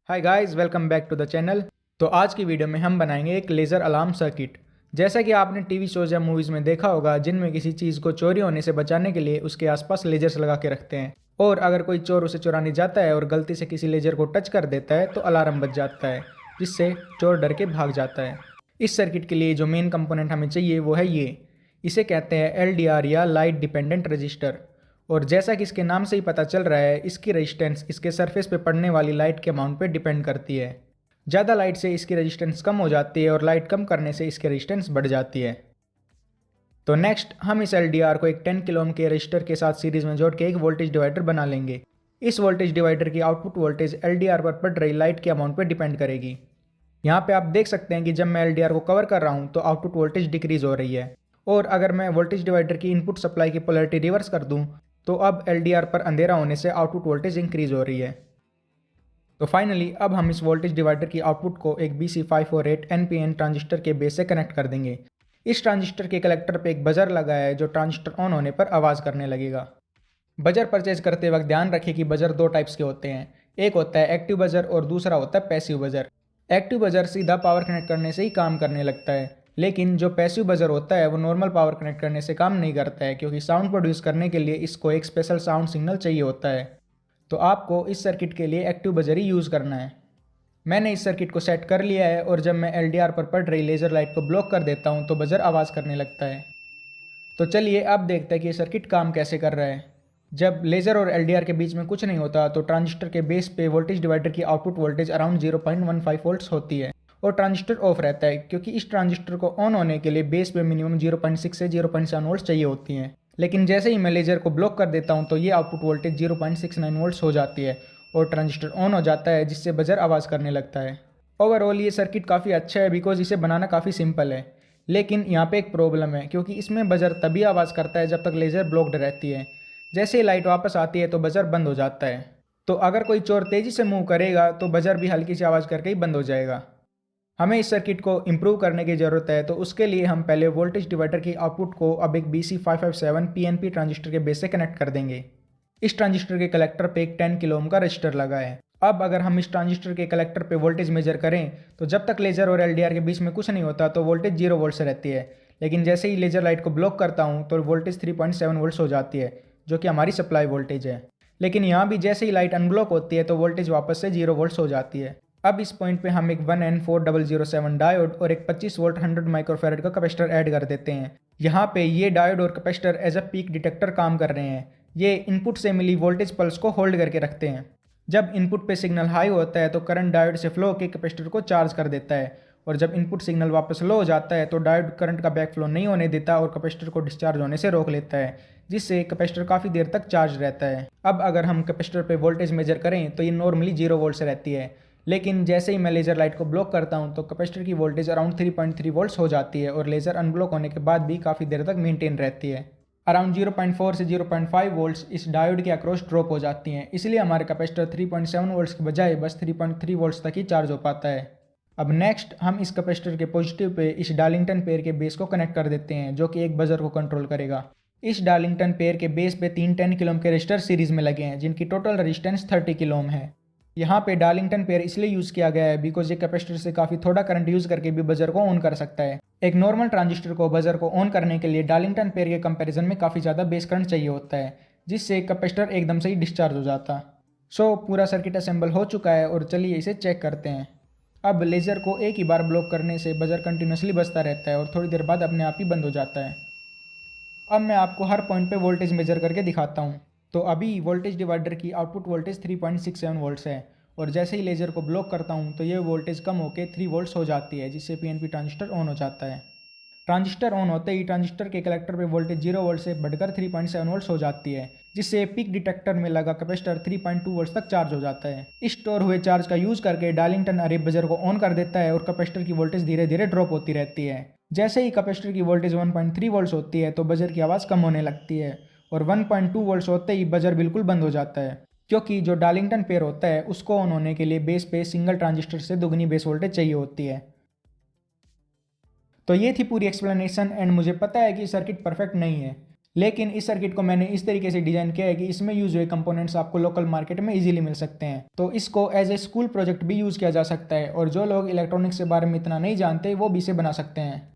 Hi guys, welcome back to the channel. तो आज की वीडियो में हम बनाएंगे एक लेज़र अलार्म सर्किट। जैसा कि आपने टीवी शोज या मूवीज़ में देखा होगा, जिनमें किसी चीज़ को चोरी होने से बचाने के लिए उसके आसपास लेजर्स लगा के रखते हैं और अगर कोई चोर उसे चुराने जाता है और गलती से किसी लेजर को टच कर देता है तो अलार्म बज जाता है, जिससे चोर डर के भाग जाता है। इस सर्किट के लिए जो मेन कंपोनेंट हमें चाहिए वो है ये। इसे कहते हैं LDR या लाइट डिपेंडेंट रजिस्टर। और जैसा कि इसके नाम से ही पता चल रहा है, इसकी रेजिस्टेंस इसके सरफेस पे पड़ने वाली लाइट के अमाउंट पे डिपेंड करती है। ज़्यादा लाइट से इसकी रेजिस्टेंस कम हो जाती है और लाइट कम करने से इसकी रेजिस्टेंस बढ़ जाती है। तो नेक्स्ट हम इस LDR को एक 10 किलो ओम के रजिस्टर के साथ सीरीज में जोड़ के एक वोल्टेज डिवाइडर बना लेंगे। इस वोल्टेज डिवाइडर की आउटपुट वोल्टेज LDR पर पड़ रही लाइट के अमाउंट पर डिपेंड करेगी। यहाँ पे आप देख सकते हैं कि जब मैं LDR को कवर कर रहा हूँ तो आउटपुट वोल्टेज डिक्रीज हो रही है, और अगर मैं वोल्टेज डिवाइडर की इनपुट सप्लाई की पोलैरिटी रिवर्स कर दूँ तो अब LDR पर अंधेरा होने से आउटपुट वोल्टेज इंक्रीज हो रही है। तो फाइनली अब हम इस वोल्टेज डिवाइडर की आउटपुट को एक BC548 NPN ट्रांजिस्टर के बेस से कनेक्ट कर देंगे। इस ट्रांजिस्टर के कलेक्टर पे एक बजर लगा है जो ट्रांजिस्टर ऑन होने पर आवाज़ करने लगेगा। बजर परचेज करते वक्त ध्यान रखें कि बजर दो टाइप्स के होते हैं, एक होता है एक्टिव बजर और दूसरा होता है पैसिव बजर। एक्टिव बजर सीधा पावर कनेक्ट करने से ही काम करने लगता है, लेकिन जो पैसिव बजर होता है वो नॉर्मल पावर कनेक्ट करने से काम नहीं करता है, क्योंकि साउंड प्रोड्यूस करने के लिए इसको एक स्पेशल साउंड सिग्नल चाहिए होता है। तो आपको इस सर्किट के लिए एक्टिव बजर ही यूज़ करना है। मैंने इस सर्किट को सेट कर लिया है और जब मैं LDR पर पड़ रही लेज़र लाइट को ब्लॉक कर देता हूँ तो बजर आवाज़ करने लगता है। तो चलिए अब देखते हैं कि ये सर्किट काम कैसे कर रहा है। जब लेज़र और LDR के बीच में कुछ नहीं होता तो ट्रांजिस्टर के बेस पे वोल्टेज डिवाइडर की आउटपुट वोल्टेज अराउंड 0.15 वोल्ट्स होती है और ट्रांजिस्टर ऑफ रहता है, क्योंकि इस ट्रांजिस्टर को ऑन होने के लिए बेस पे मिनिमम 0.6 से 0.7 वोल्ट्स चाहिए होती हैं। लेकिन जैसे ही मैं लेज़र को ब्लॉक कर देता हूँ तो ये आउटपुट वोल्टेज 0.69 वोल्ट्स हो जाती है और ट्रांजिस्टर ऑन हो जाता है, जिससे बजर आवाज़ करने लगता है। ओवरऑल ये सर्किट काफ़ी अच्छा है बिकॉज इसे बनाना काफ़ी सिंपल है। लेकिन यहाँ पे एक प्रॉब्लम है, क्योंकि इसमें बजर तभी आवाज़ करता है जब तक लेज़र ब्लॉक्ड रहती है। जैसे ही लाइट वापस आती है तो बजर बंद हो जाता है। तो अगर कोई चोर तेज़ी से मूव करेगा तो बजर भी हल्की सी आवाज़ करके ही बंद हो जाएगा। हमें इस सर्किट को इम्प्रूव करने की ज़रूरत है, तो उसके लिए हम पहले वोल्टेज डिवाइडर की आउटपुट को अब एक BC557 PNP ट्रांजिस्टर के बेस से कनेक्ट कर देंगे। इस ट्रांजिस्टर के कलेक्टर पे एक 10 किलो ओम का रजिस्टर लगा है। अब अगर हम इस ट्रांजिस्टर के कलेक्टर पे वोल्टेज मेजर करें तो जब तक लेज़र और LDR के बीच में कुछ नहीं होता तो वोल्टेज 0 वोल्ट से रहती है, लेकिन जैसे ही लेज़र लाइट को ब्लॉक करता हूँ तो वोल्टेज 3.7 वोल्ट्स हो जाती है, जो कि हमारी सप्लाई वोल्टेज है। लेकिन यहाँ भी जैसे ही लाइट अनब्लॉक होती है तो वोल्टेज वापस से 0 वोल्ट्स हो जाती है। अब इस पॉइंट पे हम एक 1N4007 डायोड और एक 25 वोल्ट 100 माइक्रोफैरड का कैपेसिटर ऐड कर देते हैं। यहाँ पे ये डायोड और capacitor as a peak detector काम कर रहे हैं। ये इनपुट से मिली वोल्टेज पल्स को होल्ड करके रखते हैं। जब इनपुट पे सिग्नल हाई होता है तो करंट डायोड से फ्लो होकर कैपेसिटर को चार्ज कर देता है, और जब इनपुट सिग्नल वापस लो हो जाता है तो डायोड करंट का बैक फ्लो नहीं होने देता और कैपेसिटर को डिस्चार्ज होने से रोक लेता है, जिससे कैपेसिटर काफ़ी देर तक चार्ज रहता है। अब अगर हम कैपेसिटर पे वोल्टेज मेजर करें तो ये नॉर्मली 0 वोल्ट से रहती है, लेकिन जैसे ही मैं लेज़र लाइट को ब्लॉक करता हूँ तो कैपेसिटर की वोल्टेज अराउंड 3.3 वोल्ट्स हो जाती है और लेज़र अनब्लॉक होने के बाद भी काफ़ी देर तक मेंटेन रहती है। अराउंड 0.4 से 0.5 वोल्ट्स इस डायोड के अक्रॉस ड्रॉप हो जाती हैं, इसलिए हमारे कैपेसिटर 3.7 वोल्ट्स के बजाय बस 3.3 वोल्ट्स तक ही चार्ज हो पाता है। अब नेक्स्ट हम इस कैपेसिटर के पॉजिटिव पे इस डार्लिंगटन पेयर के बेस को कनेक्ट कर देते हैं, जो कि एक बजर को कंट्रोल करेगा। इस डार्लिंगटन पेयर के बेस पे 10 किलो ओम के रजिस्टर सीरीज में लगे हैं, जिनकी टोटल रेजिस्टेंस 30 किलो ओम है। यहाँ पे डार्लिंगटन पेयर इसलिए यूज़ किया गया है बिकॉज ये कैपेसिटर से काफ़ी थोड़ा करंट यूज़ करके भी बजर को ऑन कर सकता है। एक नॉर्मल ट्रांजिस्टर को बजर को ऑन करने के लिए डार्लिंगटन पेयर के कंपैरिजन में काफ़ी ज़्यादा बेस करंट चाहिए होता है, जिससे कैपेसिटर एकदम से ही डिस्चार्ज हो जाता। सो पूरा सर्किट असेंबल हो चुका है और चलिए इसे चेक करते हैं। अब लेज़र को एक ही बार ब्लॉक करने से बजर कंटिन्यूसली बजता रहता है और थोड़ी देर बाद अपने आप ही बंद हो जाता है। अब मैं आपको हर पॉइंट पे वोल्टेज मेजर करके दिखाता हूँ। तो अभी वोल्टेज डिवाइडर की आउटपुट वोल्टेज 3.67 वोल्ट्स है, और जैसे ही लेज़र को ब्लॉक करता हूँ तो ये वोल्टेज कम होकर 3 वोल्ट्स हो जाती है, जिससे PNP ट्रांजिस्टर ऑन हो जाता है। ट्रांजिस्टर ऑन होते ही ट्रांजिस्टर के कलेक्टर पे वोल्टेज 0 वोल्ट से बढ़कर 3.7 वोल्ट्स हो जाती है, जिससे पीक डिटेक्टर में लगा कैपेसिटर 3.2 वोल्ट्स तक चार्ज हो जाता है। इस स्टोर हुए चार्ज का यूज़ करके डार्लिंगटन अरे बजर को ऑन कर देता है और कैपेसिटर की वोल्टेज धीरे धीरे ड्रॉप होती रहती है। जैसे ही कैपेसिटर की वोल्टेज 1.3 वोल्ट्स होती है तो बजर की आवाज़ कम होने लगती है, और 1.2 वोल्ट्स होते ही बजर बिल्कुल बंद हो जाता है, क्योंकि जो डार्लिंगटन पेयर होता है उसको ऑन होने के लिए बेस पे सिंगल ट्रांजिस्टर से दुगनी बेस वोल्टेज चाहिए होती है। तो ये थी पूरी एक्सप्लेनेशन, एंड मुझे पता है कि सर्किट परफेक्ट नहीं है, लेकिन इस सर्किट को मैंने इस तरीके से डिजाइन किया है कि इसमें यूज हुए कंपोनेंट्स आपको लोकल मार्केट में इजीली मिल सकते हैं। तो इसको एज ए स्कूल प्रोजेक्ट भी यूज किया जा सकता है और जो लोग इलेक्ट्रॉनिक्स के बारे में इतना नहीं जानते वो भी इसे बना सकते हैं।